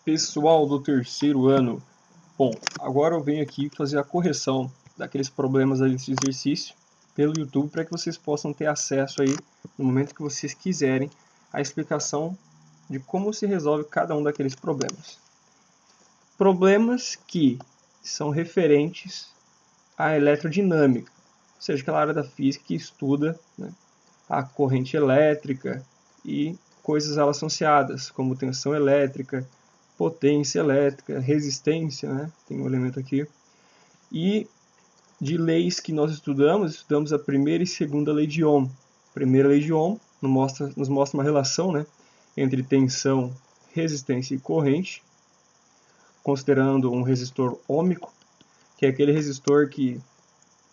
Pessoal do terceiro ano, bom, agora eu venho aqui fazer a correção daqueles problemas desse exercício pelo YouTube para que vocês possam ter acesso aí, no momento que vocês quiserem, à explicação de como se resolve cada um daqueles problemas. Problemas que são referentes à eletrodinâmica, ou seja, aquela área da física que estuda, né, a corrente elétrica e coisas elas associadas, como tensão elétrica, potência elétrica, resistência, né? Tem um elemento aqui. E de leis que nós estudamos a primeira e segunda lei de Ohm. A primeira lei de Ohm nos mostra uma relação, né, entre tensão, resistência e corrente, considerando um resistor ôhmico, que é aquele resistor que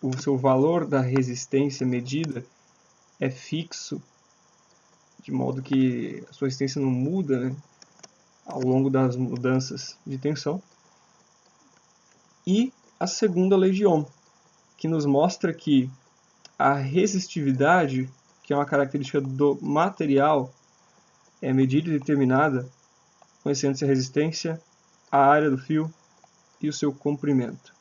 o seu valor da resistência medida é fixo, de modo que a sua resistência não muda, né, ao longo das mudanças de tensão. E a segunda lei de Ohm, que nos mostra que a resistividade, que é uma característica do material, é medida e determinada conhecendo-se a resistência, a área do fio e o seu comprimento.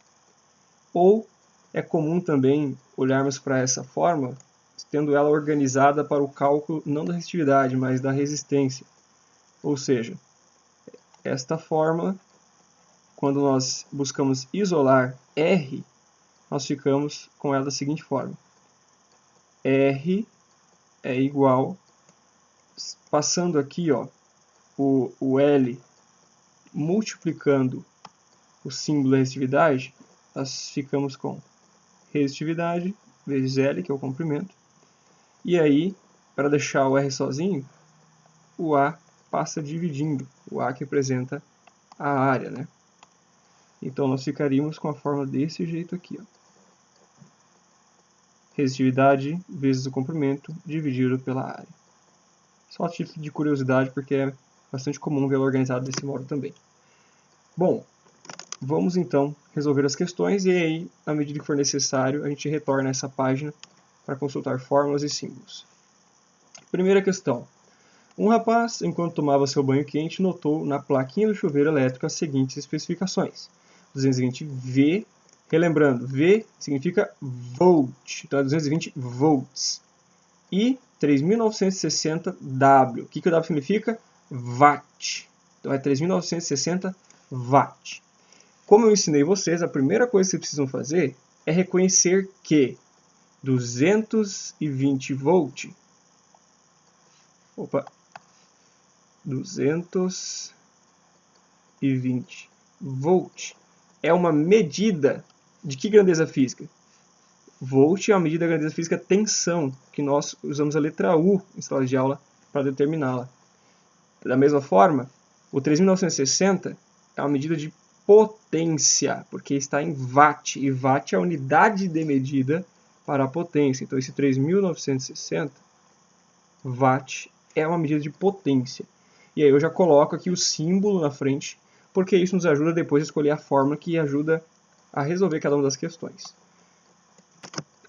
Ou é comum também olharmos para essa forma, tendo ela organizada para o cálculo não da resistividade, mas da resistência. Ou seja, esta forma, quando nós buscamos isolar R, nós ficamos com ela da seguinte forma. R é igual, passando aqui ó, o L multiplicando o símbolo da resistividade, nós ficamos com resistividade vezes L, que é o comprimento. E aí, para deixar o R sozinho, o A passa dividindo, o A que representa a área, né? Então nós ficaríamos com a forma desse jeito aqui, ó. Resistividade vezes o comprimento dividido pela área. Só a título de curiosidade, porque é bastante comum vê-la organizada desse modo também. Bom, vamos então resolver as questões e aí, na medida que for necessário, a gente retorna a essa página para consultar fórmulas e símbolos. Primeira questão. Um rapaz, enquanto tomava seu banho quente, notou na plaquinha do chuveiro elétrico as seguintes especificações. 220 V, relembrando, V significa volt, então é 220 volts. E 3.960 W. O que o W significa? Watt. Então é 3.960 watt. Como eu ensinei vocês, a primeira coisa que vocês precisam fazer é reconhecer que 220 volt, 220 volt é uma medida de que grandeza física? Volt é uma medida da grandeza física tensão, que nós usamos a letra U em sala de aula para determiná-la. Da mesma forma, o 3.960 é uma medida de potência, porque está em watt, e watt é a unidade de medida para a potência. Então esse 3.960 watt é uma medida de potência. E aí eu já coloco aqui o símbolo na frente, porque isso nos ajuda depois a escolher a fórmula que ajuda a resolver cada uma das questões.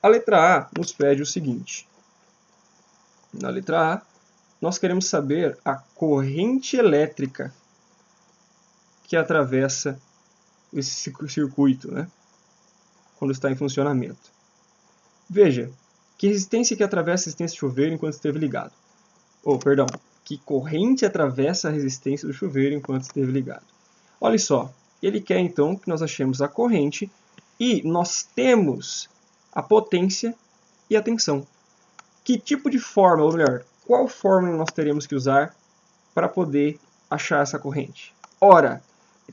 A letra A nos pede o seguinte. Na letra A, nós queremos saber a corrente elétrica que atravessa esse circuito, né, quando está em funcionamento. Veja, que resistência que atravessa a resistência do chuveiro enquanto esteve ligado? Que corrente atravessa a resistência do chuveiro enquanto esteve ligado? Olha só, ele quer então que nós achemos a corrente e nós temos a potência e a tensão. Que tipo de fórmula, ou melhor, qual fórmula nós teremos que usar para poder achar essa corrente? Ora,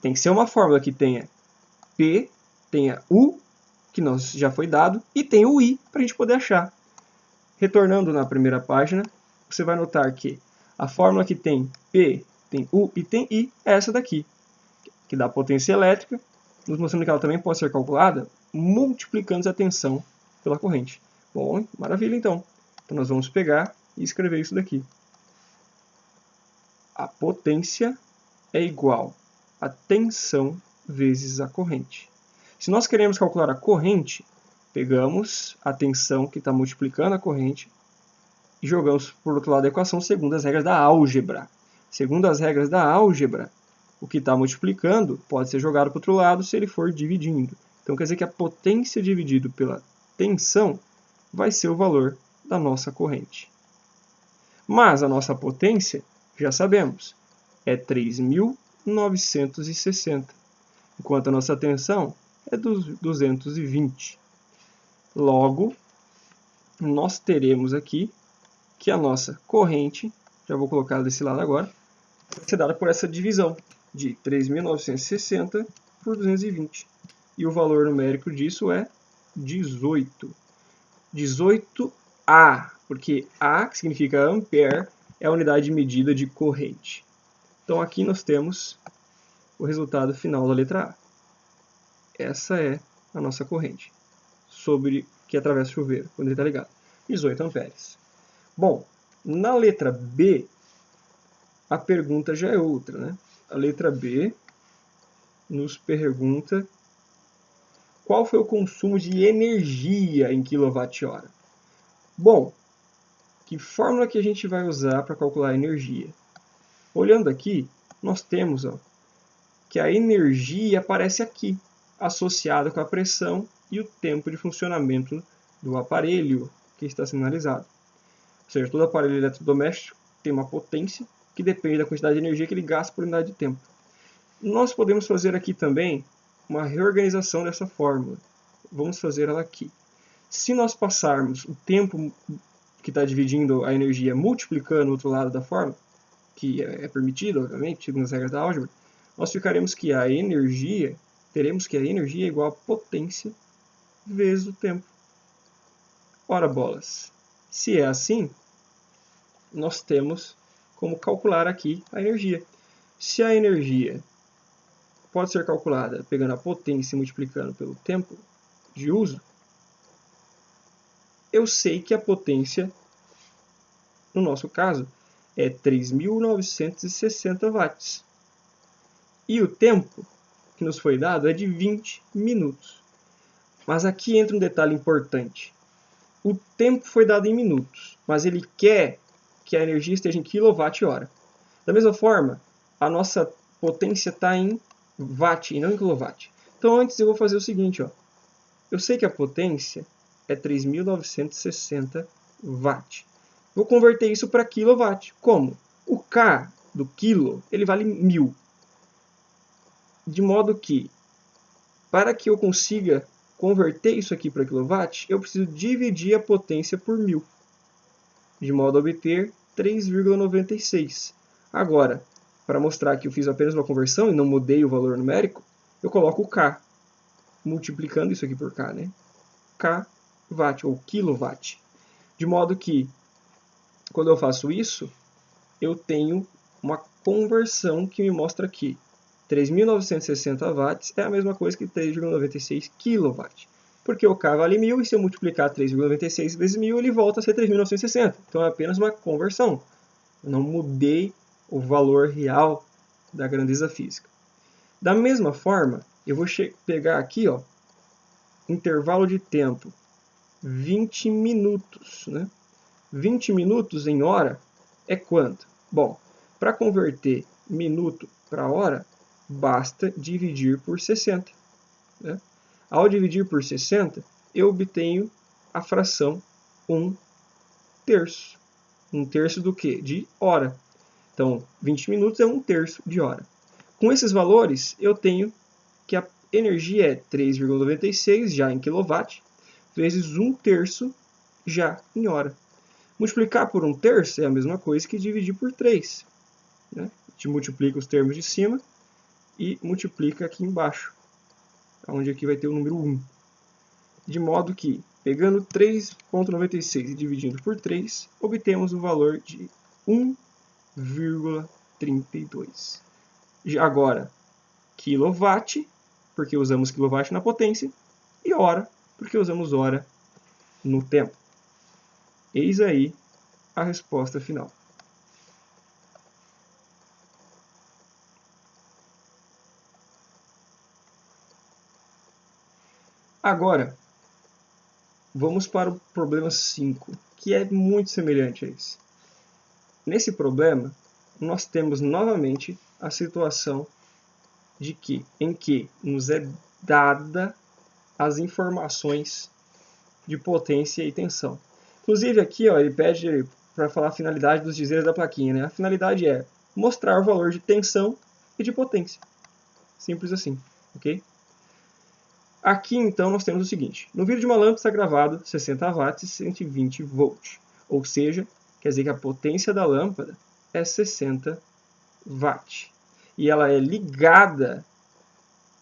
tem que ser uma fórmula que tenha P, tenha U, que nós já foi dado, e tenha o I para a gente poder achar. Retornando na primeira página, você vai notar que a fórmula que tem P, tem U e tem I é essa daqui, que dá potência elétrica, nos mostrando que ela também pode ser calculada multiplicando a tensão pela corrente. Bom, maravilha então. Então nós vamos pegar e escrever isso daqui. A potência é igual a tensão vezes a corrente. Se nós queremos calcular a corrente, pegamos a tensão que está multiplicando a corrente e jogamos por outro lado da equação segundo as regras da álgebra. Segundo as regras da álgebra, O que está multiplicando pode ser jogado para o outro lado se ele for dividindo. Então quer dizer que a potência dividido pela tensão vai ser o valor da nossa corrente. Mas a nossa potência, já sabemos, é 3.960, enquanto a nossa tensão é 220. Logo, nós teremos aqui que a nossa corrente, já vou colocar desse lado agora, vai ser dada por essa divisão de 3.960 por 220. E o valor numérico disso é 18. 18A, porque A, que significa ampere, é a unidade de medida de corrente. Então aqui nós temos o resultado final da letra A. Essa é a nossa corrente que atravessa o chuveiro, quando ele está ligado. 18 amperes. Bom, na letra B, a pergunta já é outra, né? A letra B nos pergunta qual foi o consumo de energia em kWh. Bom, que fórmula que a gente vai usar para calcular a energia? Olhando aqui, nós temos que a energia aparece aqui, associada com a pressão e o tempo de funcionamento do aparelho que está sendo analisado. Ou seja, todo aparelho eletrodoméstico tem uma potência que depende da quantidade de energia que ele gasta por unidade de tempo. Nós podemos fazer aqui também uma reorganização dessa fórmula. Vamos fazer ela aqui. Se nós passarmos o tempo que está dividindo a energia multiplicando o outro lado da fórmula, que é permitido, obviamente, segundo as regras da álgebra, nós teremos que a energia é igual a potência vezes o tempo. Ora bolas, se é assim, nós temos como calcular aqui a energia. Se a energia pode ser calculada pegando a potência e multiplicando pelo tempo de uso, eu sei que a potência, no nosso caso, é 3.960 watts. E o tempo que nos foi dado é de 20 minutos. Mas aqui entra um detalhe importante. O tempo foi dado em minutos, mas ele quer que a energia esteja em kWh. Da mesma forma, a nossa potência está em watt e não em quilowatt. Então antes eu vou fazer o seguinte. Eu sei que a potência é 3.960 watt. Vou converter isso para quilowatt. Como? O K do quilo ele vale 1000. De modo que, para que eu consiga converter isso aqui para quilowatt, eu preciso dividir a potência por 1000, de modo a obter 3,96. Agora, para mostrar que eu fiz apenas uma conversão e não mudei o valor numérico, eu coloco o K, multiplicando isso aqui por K, né? K watt, ou quilowatt. De modo que, quando eu faço isso, eu tenho uma conversão que me mostra aqui 3.960 watts é a mesma coisa que 3,96 kW. Porque o K vale 1000 e se eu multiplicar 3,96 vezes 1000, ele volta a ser 3.960. Então é apenas uma conversão. Eu não mudei o valor real da grandeza física. Da mesma forma, eu vou pegar aqui, intervalo de tempo, 20 minutos. Né? 20 minutos em hora é quanto? Bom, para converter minuto para hora, basta dividir por 60. Né? Ao dividir por 60, eu obtenho a fração 1/3. 1/3 do quê? De hora. Então, 20 minutos é 1/3 de hora. Com esses valores, eu tenho que a energia é 3,96 já em quilowatt, vezes 1/3 já em hora. Multiplicar por 1/3 é a mesma coisa que dividir por 3. Né? A gente multiplica os termos de cima e multiplica aqui embaixo, onde aqui vai ter o número 1. De modo que, pegando 3,96 e dividindo por 3, obtemos o valor de 1,32. Agora, quilowatt, porque usamos quilowatt na potência, e hora, porque usamos hora no tempo. Eis aí a resposta final. Agora, vamos para o problema 5, que é muito semelhante a esse. Nesse problema, nós temos novamente a situação em que nos é dada as informações de potência e tensão. Inclusive aqui, ó, ele pede para falar a finalidade dos dizeres da plaquinha, né? A finalidade é mostrar o valor de tensão e de potência. Simples assim, ok? Aqui então nós temos o seguinte: no vídeo de uma lâmpada está gravado 60 watts e 120 volts, ou seja, quer dizer que a potência da lâmpada é 60 watts. E ela é ligada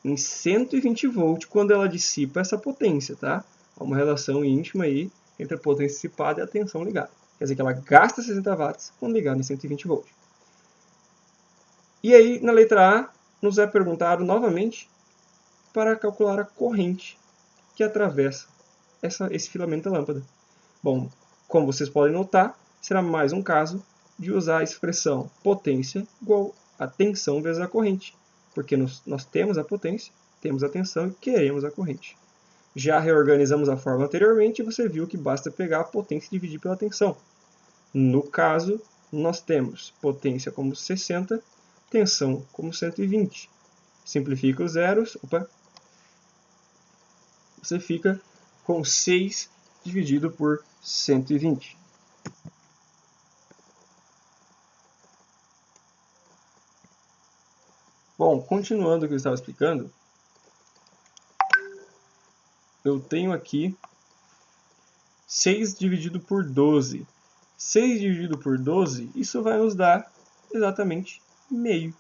em 120 volts quando ela dissipa essa potência, tá? Há uma relação íntima aí entre a potência dissipada e a tensão ligada. Quer dizer que ela gasta 60 watts quando ligada em 120 volts. E aí, na letra A, nos é perguntado novamente para calcular a corrente que atravessa esse filamento da lâmpada. Bom, como vocês podem notar, será mais um caso de usar a expressão potência igual a tensão vezes a corrente, porque nós temos a potência, temos a tensão e queremos a corrente. Já reorganizamos a fórmula anteriormente e você viu que basta pegar a potência e dividir pela tensão. No caso, nós temos potência como 60, tensão como 120. Simplifica os zeros, você fica com 6 dividido por 120. Bom, continuando o que eu estava explicando, eu tenho aqui 6 dividido por 12. 6 dividido por 12, isso vai nos dar exatamente meio.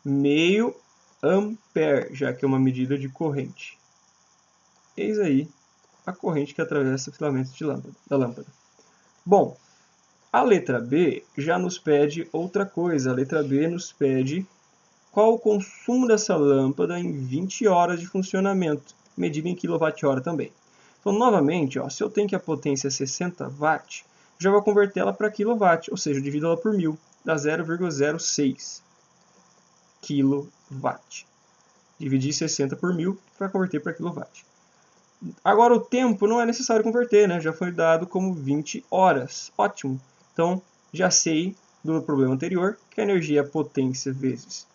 Meio ampere, já que é uma medida de corrente. Eis aí a corrente que atravessa o filamento da lâmpada. Bom, a letra B já nos pede outra coisa. A letra B nos pede qual o consumo dessa lâmpada em 20 horas de funcionamento, medido em kWh também. Então, novamente, ó, se eu tenho que a potência é 60 watts, já vou converter ela para kW, ou seja, eu divido ela por 1000, dá 0,06 kW. Dividir 60 por 1000 para converter para kW. Agora, o tempo não é necessário converter, né? Já foi dado como 20 horas. Ótimo. Então, já sei do problema anterior que a energia é potência vezes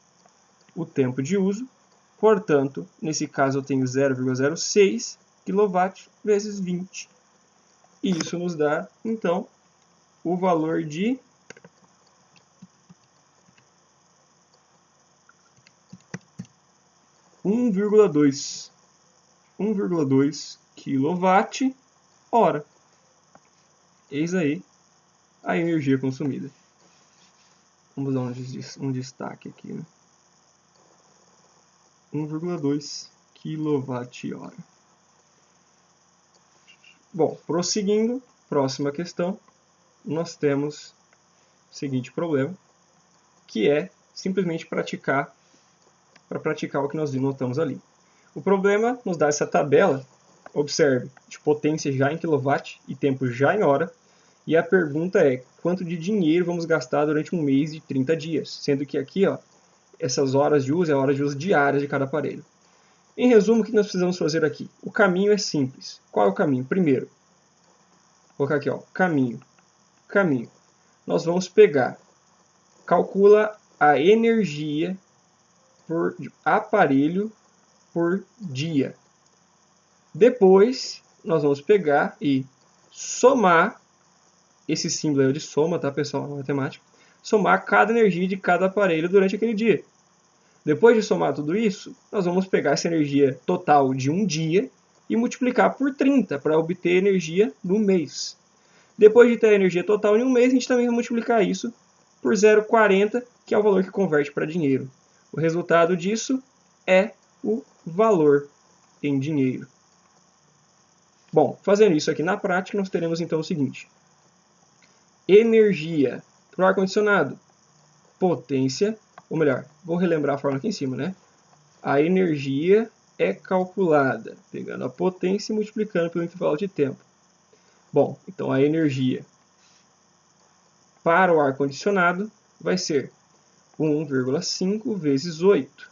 o tempo de uso. Portanto, nesse caso eu tenho 0,06 kW vezes 20. E isso nos dá, então, o valor de 1,2 kWh. Eis aí a energia consumida. Vamos dar um destaque aqui, né? 1,2 kWh. Bom, prosseguindo, próxima questão, nós temos o seguinte problema, que é simplesmente para praticar o que nós notamos ali. O problema nos dá essa tabela, observe, de potência já em kW e tempo já em hora, e a pergunta é quanto de dinheiro vamos gastar durante um mês de 30 dias, sendo que aqui, ó, essas horas de uso é a hora de uso diária de cada aparelho. Em resumo, o que nós precisamos fazer aqui? O caminho é simples. Qual é o caminho? Primeiro, vou colocar aqui, ó, caminho. Nós vamos pegar, calcula a energia por aparelho por dia. Depois, nós vamos pegar e somar, esse símbolo é de soma, tá, pessoal, na matemática, somar cada energia de cada aparelho durante aquele dia. Depois de somar tudo isso, nós vamos pegar essa energia total de um dia e multiplicar por 30 para obter energia no mês. Depois de ter a energia total em um mês, a gente também vai multiplicar isso por 0,40, que é o valor que converte para dinheiro. O resultado disso é o valor em dinheiro. Bom, fazendo isso aqui na prática, nós teremos então o seguinte. Energia para o ar-condicionado, potência, ou melhor, vou relembrar a fórmula aqui em cima, né? A energia é calculada pegando a potência e multiplicando pelo intervalo de tempo. Bom, então a energia para o ar-condicionado vai ser 1,5 vezes 8.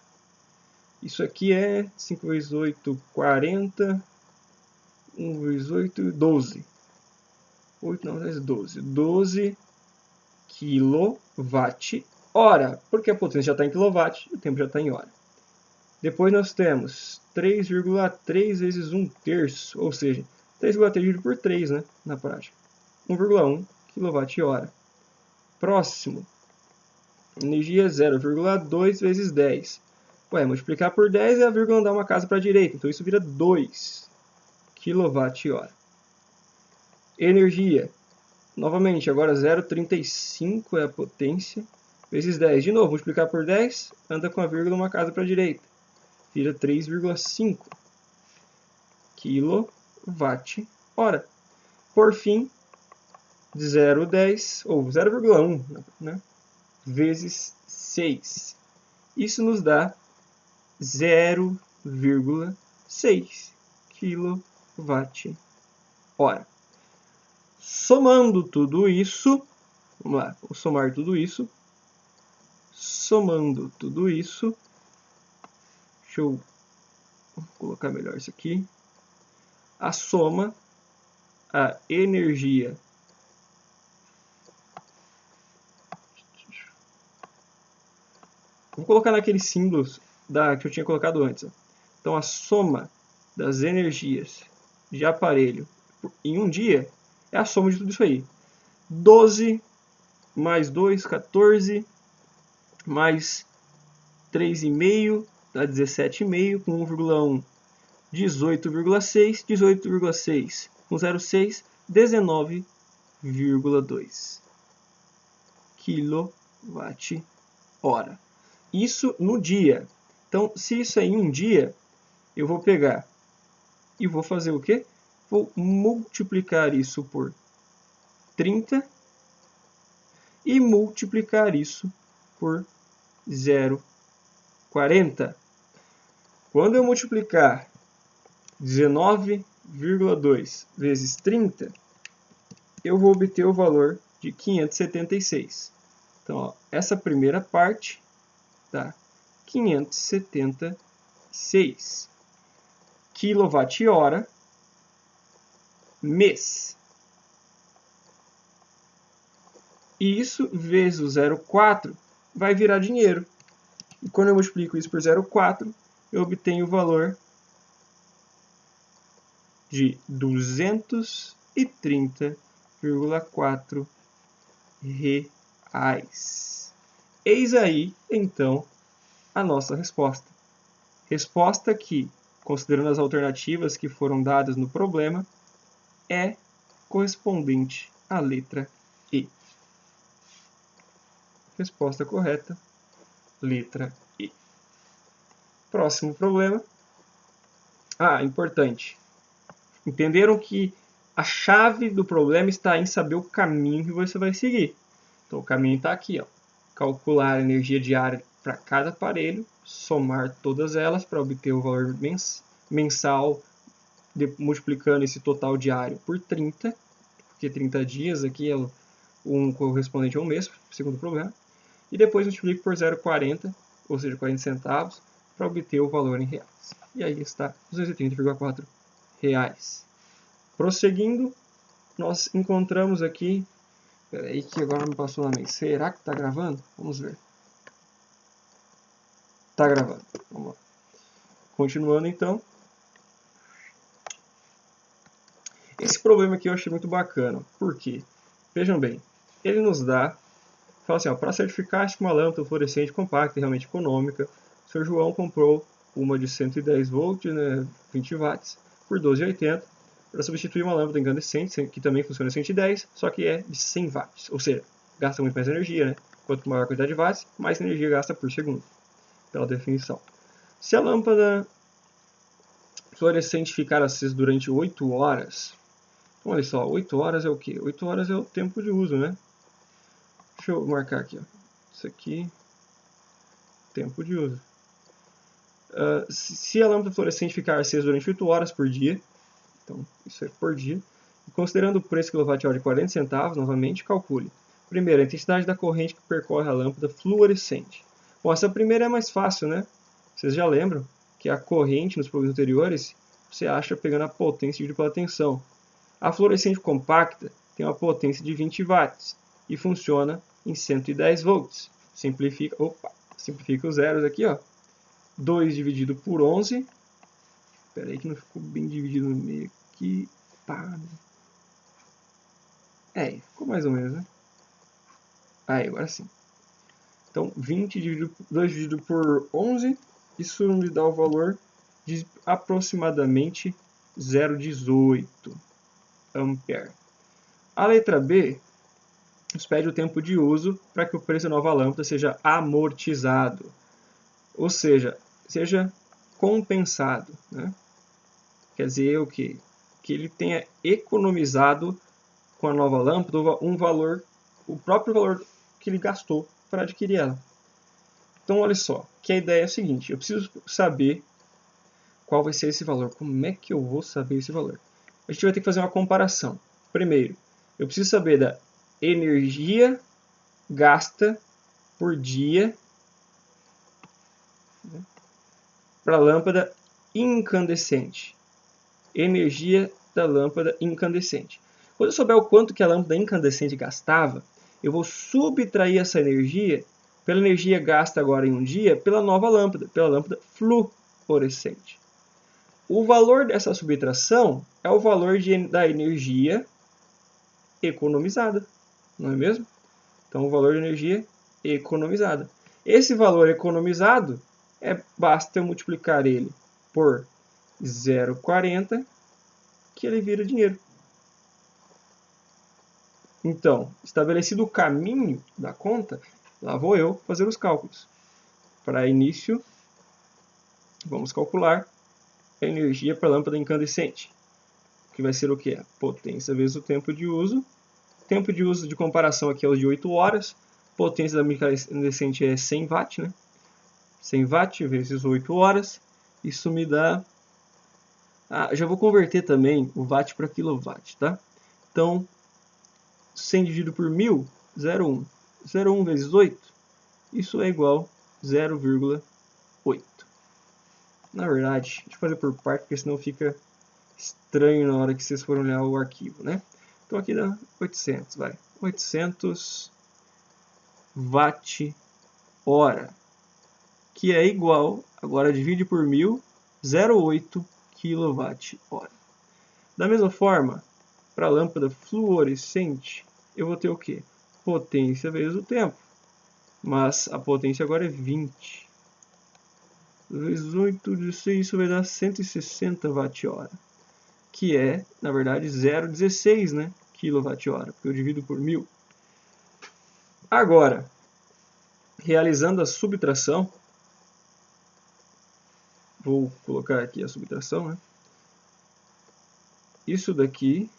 Isso aqui é 5 vezes 8, 40. 1 vezes 8, 12. 8 não, vezes 12. 12 kWh hora, porque a potência já está em kW e o tempo já está em hora. Depois nós temos 3,3 vezes 1/3, ou seja, 3,3 dividido por 3, né, na prática. 1,1 kWh. Próximo, energia 0,2 vezes 10. Ué, multiplicar por 10 é a vírgula andar uma casa para a direita, então isso vira 2 kWh. Energia, novamente, agora 0,35 é a potência, vezes 10. De novo, multiplicar por 10, anda com a vírgula uma casa para a direita. Vira 3,5 kWh. Por fim, 0,10, ou 0,1, né, vezes 6. Isso nos dá 0,6 kWh. Somando tudo isso, vamos lá, vou somar tudo isso. Somando tudo isso, deixa eu colocar melhor isso aqui. A soma, a energia vou colocar naqueles símbolos que eu tinha colocado antes. Ó. Então, a soma das energias de aparelho em um dia é a soma de tudo isso aí. 12 mais 2, 14, mais 3,5, dá 17,5, com 1,1, 18,6, 18,6, com 0,6, 19,2 kWh. Isso no dia. Então, se isso é em um dia, eu vou pegar e vou fazer o quê? Vou multiplicar isso por 30 e multiplicar isso por 0,40. Quando eu multiplicar 19,2 vezes 30, eu vou obter o valor de 576. Então, ó, essa primeira parte dá 576 kWh mês. E isso vezes o 0,4 vai virar dinheiro. E quando eu multiplico isso por 0,4, eu obtenho o valor de 230,4 reais. Eis aí, então, a nossa resposta. Resposta que, considerando as alternativas que foram dadas no problema, é correspondente à letra E. Resposta correta, letra E. Próximo problema. Importante. Entenderam que a chave do problema está em saber o caminho que você vai seguir. Então, o caminho está aqui, ó. Calcular a energia diária para cada aparelho, somar todas elas para obter o valor mensal, multiplicando esse total diário por 30, porque 30 dias aqui é um correspondente a um mês, segundo o problema. E depois multiplico por 0,40, ou seja, 40 centavos, para obter o valor em reais. E aí está 230,4 reais. Prosseguindo, nós encontramos aqui... Peraí que agora me passou na mente. Será que está gravando? Vamos ver. Está gravando. Vamos lá. Continuando então. Esse problema aqui eu achei muito bacana. Por quê? Vejam bem. Ele nos dá... Fala assim, para certificar que uma lâmpada fluorescente compacta e realmente econômica, o Sr. João comprou uma de 110 volts, né, 20 watts, por 12,80, para substituir uma lâmpada incandescente, que também funciona em 110, só que é de 100 watts. Ou seja, gasta muito mais energia, né? Quanto maior a quantidade de watts, mais energia gasta por segundo, pela definição. Se a lâmpada fluorescente ficar acesa durante 8 horas, então, olha só, 8 horas é o quê? 8 horas é o tempo de uso, né? Deixa eu marcar aqui, ó. Isso aqui, tempo de uso. Se a lâmpada fluorescente ficar acesa durante 8 horas por dia, então isso é por dia, e considerando o preço kWh de 40 centavos, novamente, calcule. Primeiro, a intensidade da corrente que percorre a lâmpada fluorescente. Bom, essa primeira é mais fácil, né? Vocês já lembram que a corrente nos problemas anteriores você acha pegando a potência dividido pela tensão. A fluorescente compacta tem uma potência de 20 watts e funciona em 110 volts. simplifica os zeros aqui, ó. 2 dividido por 11. Espera aí que não ficou bem dividido no meio aqui. Pá. Ficou mais ou menos, né? Aí, agora sim. Então, 2 dividido por 11, isso me dá o valor de aproximadamente 0,18 ampere. A letra B nos pede o tempo de uso para que o preço da nova lâmpada seja amortizado, ou seja compensado, né? Quer dizer o quê? Que ele tenha economizado com a nova lâmpada um valor, o próprio valor que ele gastou para adquirir ela. Então, olha só, que a ideia é a seguinte: eu preciso saber qual vai ser esse valor. Como é que eu vou saber esse valor? A gente vai ter que fazer uma comparação. Primeiro, eu preciso saber da energia gasta por dia, né, para a lâmpada incandescente. Energia da lâmpada incandescente. Quando eu souber o quanto que a lâmpada incandescente gastava, eu vou subtrair essa energia pela energia gasta agora em um dia pela nova lâmpada, pela lâmpada fluorescente. O valor dessa subtração é o valor da energia economizada, não é mesmo? Então, o valor de energia economizada. Esse valor economizado, basta eu multiplicar ele por 0,40, que ele vira dinheiro. Então, estabelecido o caminho da conta, lá vou eu fazer os cálculos. Para início, vamos calcular a energia para a lâmpada incandescente, que vai ser o quê? A potência vezes o tempo de uso. Tempo de uso de comparação aqui é o de 8 horas. Potência da incandescente é 100 watt, né? 100 watt vezes 8 horas. Isso me dá... já vou converter também o watt para quilowatt, tá? Então, 100 dividido por 1000, 0,1. 0,1 vezes 8, isso é igual a 0,8. Na verdade, deixa eu fazer por parte, porque senão fica estranho na hora que vocês forem olhar o arquivo, né? Então aqui dá 800, vai. 800 watt-hora, que é igual, agora divide por 1000, 0,8 kWh. Da mesma forma, para a lâmpada fluorescente, eu vou ter o quê? Potência vezes o tempo. Mas a potência agora é 20. Vezes 8, isso vai dar 160 watt-hora. Que é, na verdade, 0,16, né? kWh, porque eu divido por 1000. Agora, realizando a subtração, vou colocar aqui a subtração, né? Isso daqui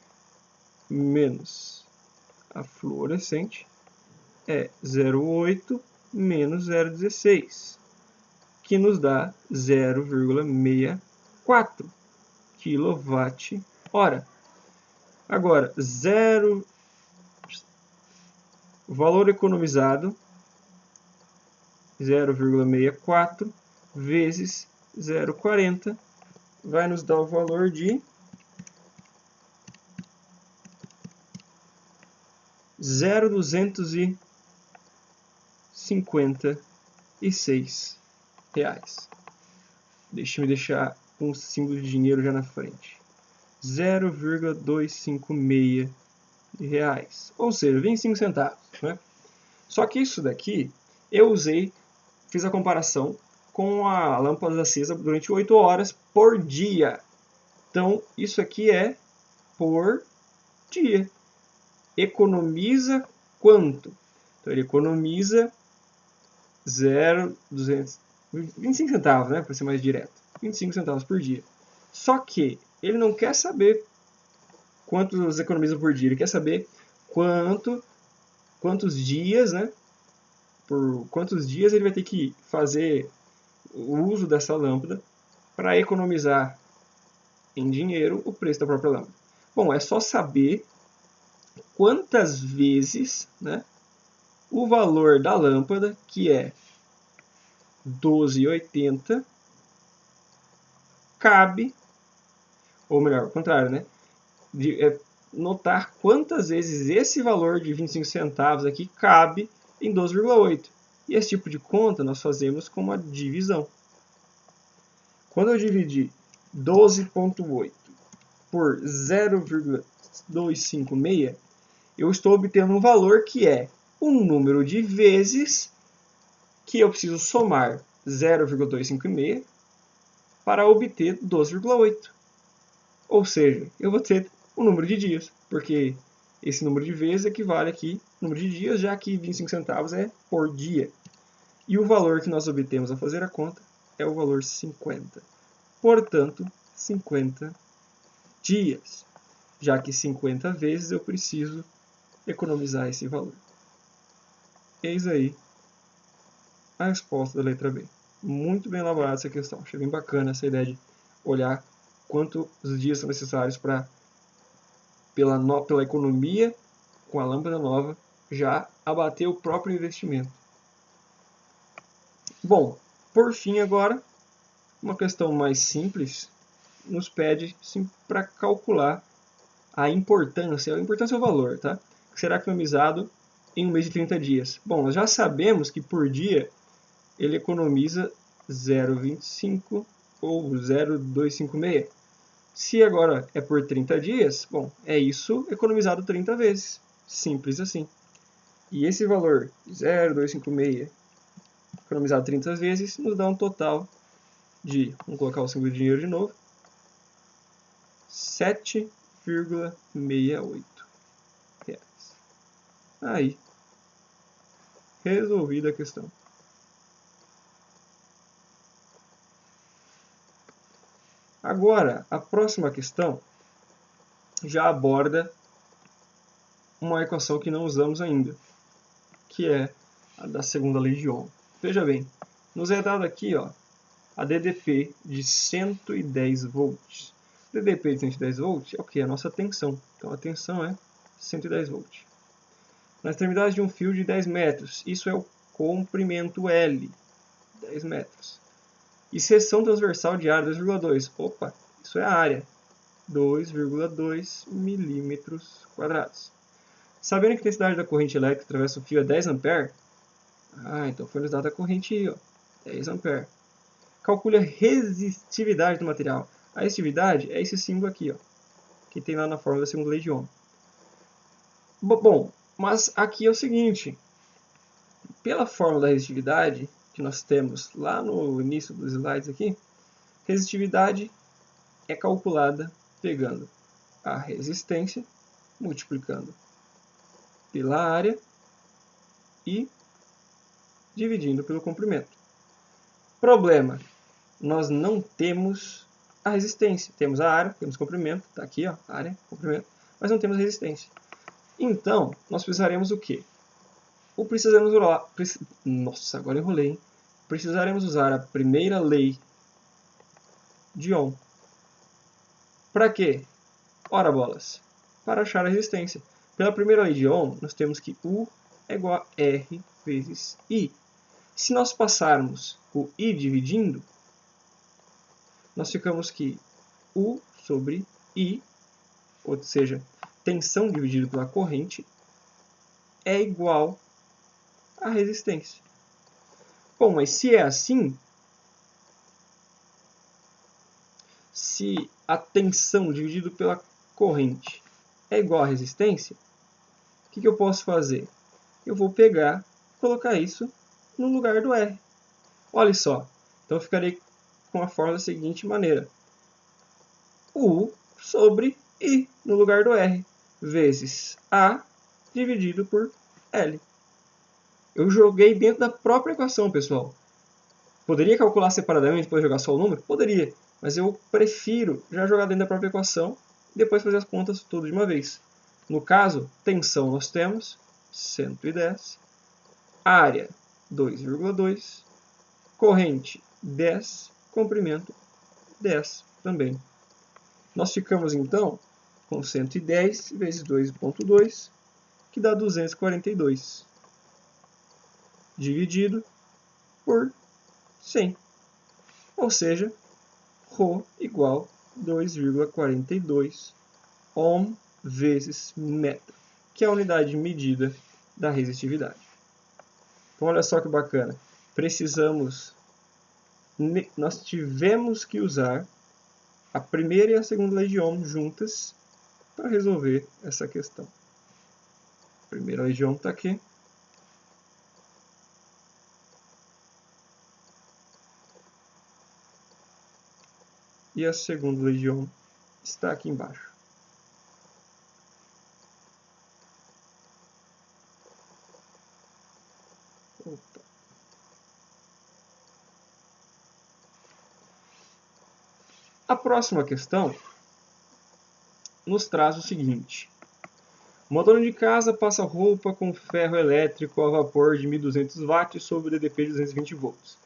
menos a fluorescente é 0,8 menos 0,16, que nos dá 0,64 kWh. Agora, valor economizado, 0,64 vezes 0,40 vai nos dar o valor de 0,256 reais. Deixa-me deixar um símbolo de dinheiro já na frente. 0,256 reais. Ou seja, 25 centavos. Né? Só que isso daqui eu fiz a comparação com a lâmpada acesa durante 8 horas por dia. Então, isso aqui é por dia. Economiza quanto? Então, ele economiza 25 centavos, né, para ser mais direto. 25 centavos por dia. Só que ele não quer saber quantos economiza por dia, ele quer saber quantos dias, né, por quantos dias ele vai ter que fazer o uso dessa lâmpada para economizar em dinheiro o preço da própria lâmpada. Bom, é só saber quantas vezes, né, o valor da lâmpada, que é 12,80, cabe, ou melhor, ao contrário, né, notar quantas vezes esse valor de 25 centavos aqui cabe em 12,8. E esse tipo de conta nós fazemos com uma divisão. Quando eu dividir 12,8 por 0,256, eu estou obtendo um valor que é o número de vezes que eu preciso somar 0,256 para obter 12,8. Ou seja, eu vou ter o número de dias, porque esse número de vezes equivale aqui ao número de dias, já que 25 centavos é por dia. E o valor que nós obtemos ao fazer a conta é o valor 50. Portanto, 50 dias, já que 50 vezes eu preciso economizar esse valor. Eis aí a resposta da letra B. Muito bem elaborada essa questão. Achei bem bacana essa ideia de olhar quantos dias são necessários para, pela economia, com a lâmpada nova, já abater o próprio investimento. Bom, por fim agora, uma questão mais simples nos pede para calcular a importância é o valor, tá? Que será economizado em um mês de 30 dias. Bom, nós já sabemos que por dia ele economiza 0,25 ou 0,256. Se agora é por 30 dias, bom, é isso economizado 30 vezes. Simples assim. E esse valor, 0,256, economizado 30 vezes, nos dá um total de, vamos colocar o símbolo de dinheiro de novo, 7,68 reais. Aí, resolvida a questão. Agora, a próxima questão já aborda uma equação que não usamos ainda, que é a da segunda lei de Ohm. Veja bem, nos é dado aqui a DDP de 110 volts. DDP de 110 volts é o que? A nossa tensão. Então a tensão é 110 volts. Na extremidade de um fio de 10 metros, isso é o comprimento L, 10 metros. E seção transversal de área 2,2. Opa, isso é a área, 2,2 milímetros quadrados. Sabendo que a intensidade da corrente elétrica que atravessa o fio é 10 A, então foi nos dada a corrente I, 10 A. Calcule a resistividade do material. A resistividade é esse símbolo aqui, que tem lá na fórmula da segunda lei de Ohm. Bom, mas aqui é o seguinte, pela fórmula da resistividade, que nós temos lá no início dos slides aqui, resistividade é calculada pegando a resistência, multiplicando pela área e dividindo pelo comprimento. Problema, nós não temos a resistência. Temos a área, temos o comprimento, está aqui, área, comprimento, mas não temos resistência. Então, nós precisaremos o quê? Nossa, agora enrolei, hein? Precisaremos usar a primeira lei de Ohm. Para quê? Ora bolas, para achar a resistência. Pela primeira lei de Ohm, nós temos que U é igual a R vezes I. Se nós passarmos o I dividindo, nós ficamos que U sobre I, ou seja, tensão dividido pela corrente, é igual a resistência. Bom, mas se é assim, se a tensão dividido pela corrente é igual à resistência, o que eu posso fazer? Eu vou pegar e colocar isso no lugar do R. Olha só, então eu ficarei com a fórmula da seguinte maneira. U sobre I no lugar do R, vezes A dividido por L. Eu joguei dentro da própria equação, pessoal. Poderia calcular separadamente e depois jogar só o número? Poderia, mas eu prefiro já jogar dentro da própria equação e depois fazer as contas tudo de uma vez. No caso, tensão nós temos 110, área 2,2, corrente 10, comprimento 10 também. Nós ficamos então com 110 vezes 2,2, que dá 242, dividido por 100. Ou seja, Rho igual 2,42 ohm vezes metro, que é a unidade de medida da resistividade. Então, olha só que bacana. Nós tivemos que usar a primeira e a segunda lei de Ohm juntas para resolver essa questão. A primeira lei de Ohm está aqui. E a segunda lei de Ohm está aqui embaixo. Opa. A próxima questão nos traz o seguinte. Uma dona de casa passa roupa com ferro elétrico a vapor de 1.200 watts sobre DDP de 220 volts.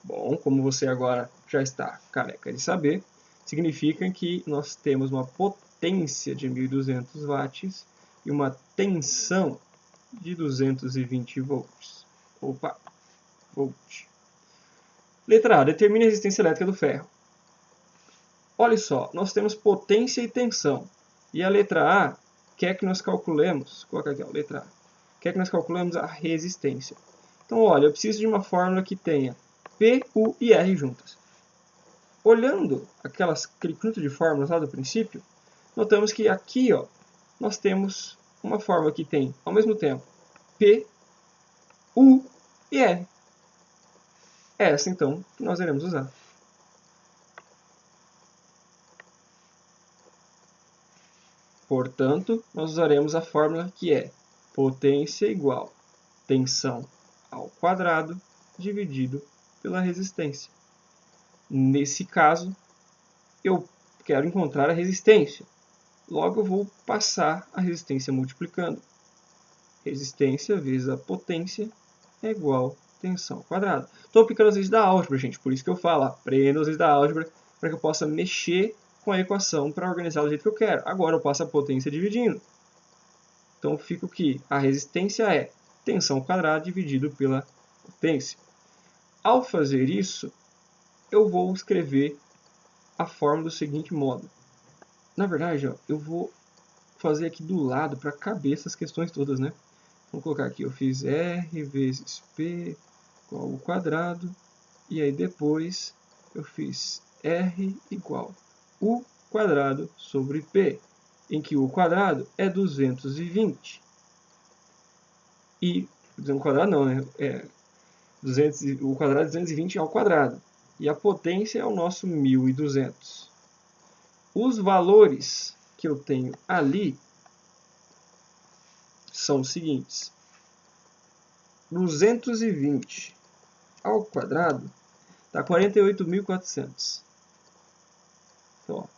Bom, como você agora já está careca de saber, significa que nós temos uma potência de 1.200 watts e uma tensão de 220 volts. Opa, volt. Letra A. Determine a resistência elétrica do ferro. Olha só, nós temos potência e tensão. E a letra A quer que nós calculemos, coloca aqui, ó, letra A, quer que nós calculemos a resistência. Então, olha, eu preciso de uma fórmula que tenha P, U e R juntas. Olhando aquele conjunto de fórmulas lá do princípio, notamos que aqui, ó, nós temos uma fórmula que tem, ao mesmo tempo, P, U e R. É essa, então, que nós iremos usar. Portanto, nós usaremos a fórmula que é potência igual tensão ao quadrado dividido pela resistência. Nesse caso, eu quero encontrar a resistência. Logo, eu vou passar a resistência multiplicando. Resistência vezes a potência é igual a tensão ao quadrado. Estou aplicando as leis da álgebra, gente. Por isso que eu falo, aprenda as leis da álgebra para que eu possa mexer com a equação para organizar do jeito que eu quero. Agora eu passo a potência dividindo. Então fica que a resistência é tensão ao quadrado dividido pela potência. Ao fazer isso, eu vou escrever a fórmula do seguinte modo. Na verdade, ó, eu vou fazer aqui do lado para caber essas questões todas, né? Vamos colocar aqui, eu fiz R vezes P igual ao quadrado, e aí depois eu fiz R igual U quadrado sobre P, em que U quadrado é 220. E, o quadrado não, né? O quadrado é 220 ao quadrado. E a potência é o nosso 1.200. Os valores que eu tenho ali são os seguintes. 220 ao quadrado dá 48.400. Então,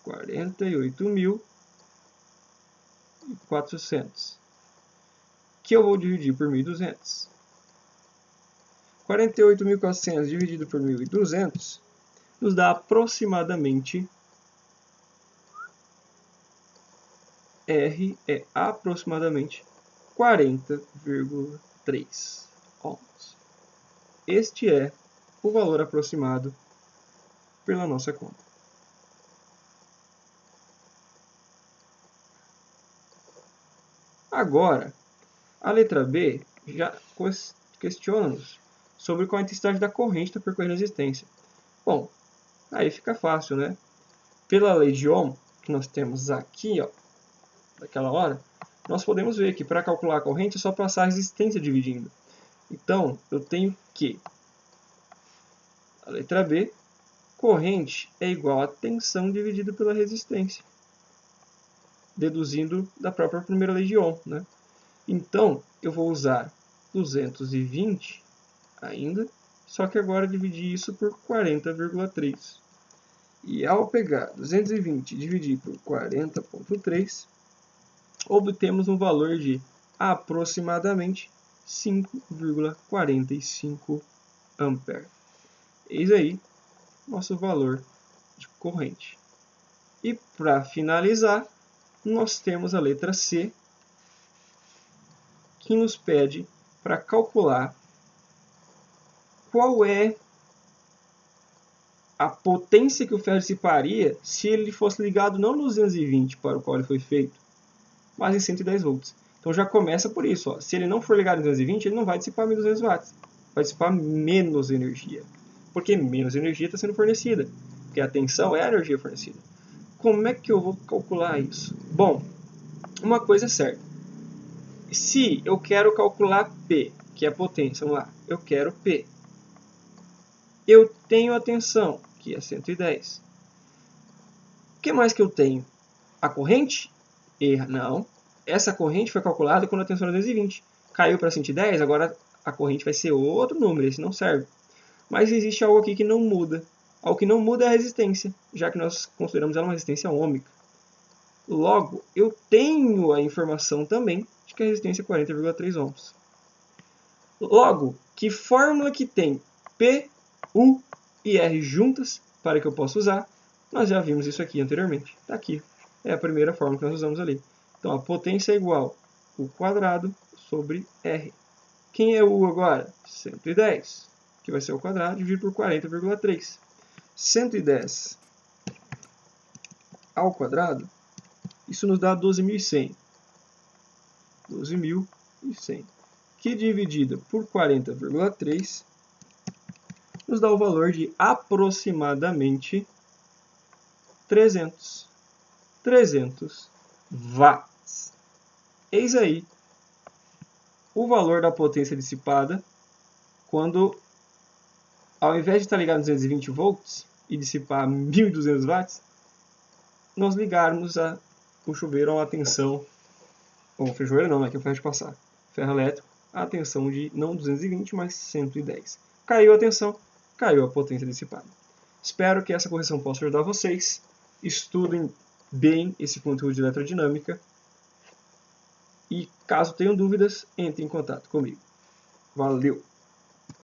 48.400. Que eu vou dividir por 1.200. 48.400 dividido por 1.200 nos dá aproximadamente... R é aproximadamente 40,3 ohms. Este é o valor aproximado pela nossa conta. Agora, a letra B já questiona-nos sobre qual a intensidade da corrente está percorrendo a resistência. Bom, aí fica fácil, né? Pela lei de Ohm, que nós temos aqui, ó, daquela hora, nós podemos ver que para calcular a corrente é só passar a resistência dividindo. Então, eu tenho que, a letra B, corrente é igual a tensão dividida pela resistência, deduzindo da própria primeira lei de Ohm, né? Então, eu vou usar 220 ainda, só que agora dividir isso por 40,3. E ao pegar 220 e dividir por 40,3, obtemos um valor de aproximadamente 5,45 ampere. Eis aí nosso valor de corrente. E para finalizar, nós temos a letra C, que nos pede para calcular qual é a potência que o ferro dissiparia se ele fosse ligado não no 220 para o qual ele foi feito, mas em 110 volts. Então já começa por isso. Ó. Se ele não for ligado em 220, ele não vai dissipar 1.200 watts. Vai dissipar menos energia. Porque menos energia está sendo fornecida. Porque a tensão é a energia fornecida. Como é que eu vou calcular isso? Bom, uma coisa é certa. Se eu quero calcular P, que é a potência, vamos lá, eu quero P. Eu tenho a tensão, que é 110. O que mais que eu tenho? A corrente? Não. Essa corrente foi calculada quando a tensão era 220. Caiu para 110, agora a corrente vai ser outro número, esse não serve. Mas existe algo aqui que não muda. Algo que não muda é a resistência, já que nós consideramos ela uma resistência ohmica. Logo, eu tenho a informação também de que a resistência é 40,3 ohms. Logo, que fórmula que tem P, U e R juntas para que eu possa usar? Nós já vimos isso aqui anteriormente. Está aqui. É a primeira fórmula que nós usamos ali. Então, a potência é igual a U quadrado sobre R. Quem é U agora? 110, que vai ser o quadrado dividido por 40,3. 110 ao quadrado, isso nos dá 12.100. 12.100. Que dividida por 40,3 nos dá o valor de aproximadamente 300 watts. Eis aí o valor da potência dissipada quando, ao invés de estar ligado a 220 volts e dissipar 1.200 watts, nós ligarmos o chuveiro a uma tensão, ou o chuveiro não, né, que é o ferro de passar, ferro elétrico, a tensão de não 220, mas 110. Caiu a tensão, caiu a potência dissipada. Espero que essa correção possa ajudar vocês. Estudem bem esse conteúdo de eletrodinâmica. E caso tenham dúvidas, entre em contato comigo. Valeu!